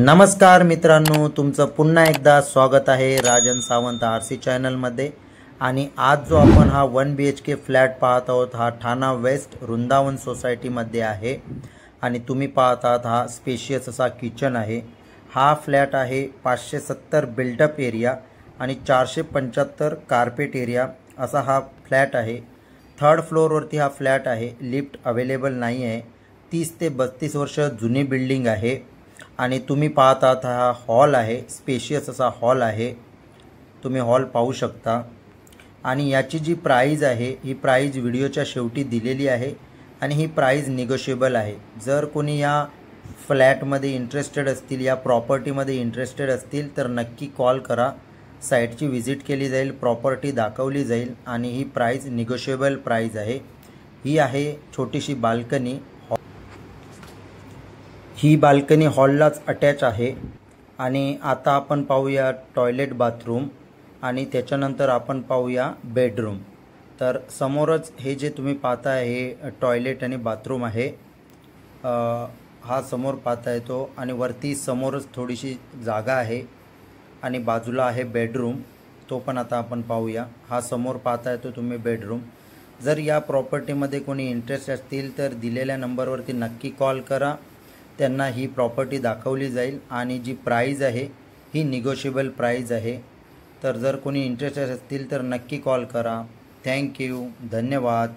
नमस्कार मित्रांनो, तुमचं पुन्हा एकदा स्वागत आहे राजन सावंत आरसी चॅनलमध्ये। आणि आज जो आपण हा 1 BHK फ्लॅट पाहत आहोत हा ठाणा वेस्ट वृंदावन सोसायटीमध्ये आहे। आणि तुम्ही पाहत आहात हा स्पेशियस असा किचन आहे। हा फ्लॅट आहे 570 बिल्डअप एरिया आणि 475 कार्पेट एरिया असा हा फ्लॅट आहे। थर्ड फ्लोअरवरती हा फ्लॅट आहे। लिफ्ट अवेलेबल नाही आहे। 30 ते 32 वर्ष जुनी बिल्डिंग आहे। आणि तुम्ही पाहत आहात हा हॉल आहे, स्पेशियस असा हॉल आहे। तुम्ही हॉल पाहू शकता। आणि याची जी प्राइस आहे ही प्राइस व्हिडिओच्या शेवटी दिलेली आहे आणि ही प्राइस निगोशिएबल आहे। जर कोणी या फ्लॅटमध्ये इंटरेस्टेड असतील, या प्रॉपर्टीमध्ये इंटरेस्टेड असतील तर नक्की कॉल करा। साइटची व्हिजिट केली जाईल, प्रॉपर्टी दाखवली जाईल आणि ही प्राइस निगोशिएबल प्राइस आहे। ही आहे छोटीशी बाल्कनी। ही बाल्कनी हॉललाच अटॅच आहे। आणि आता आपण पाहूया टॉयलेट बाथरूम आणि त्याच्यानंतर आपण पाहूया बेडरूम। तर समोरच हे जे तुम्ही पाहताय हे टॉयलेट आणि बाथरूम आहे। हा समोर पाहताय तो, आणि वरती समोरच थोडीशी जागा आहे आणि बाजूला आहे बेडरूम, तो पण आता आपण पाहूया। हा समोर पाहताय तो तुम्ही बेडरूम। जर या प्रॉपर्टीमध्ये कोणी इंटरेस्ट असतील तर दिलेल्या नंबरवरती नक्की कॉल करा, त्यांना ही प्रॉपर्टी दाखवली जाईल आणि जी प्राइस आहे ही निगोशिएबल प्राइस आहे। तर जर कोणी इंटरेस्टेड असतील तर नक्की कॉल करा। थँक्यू, धन्यवाद।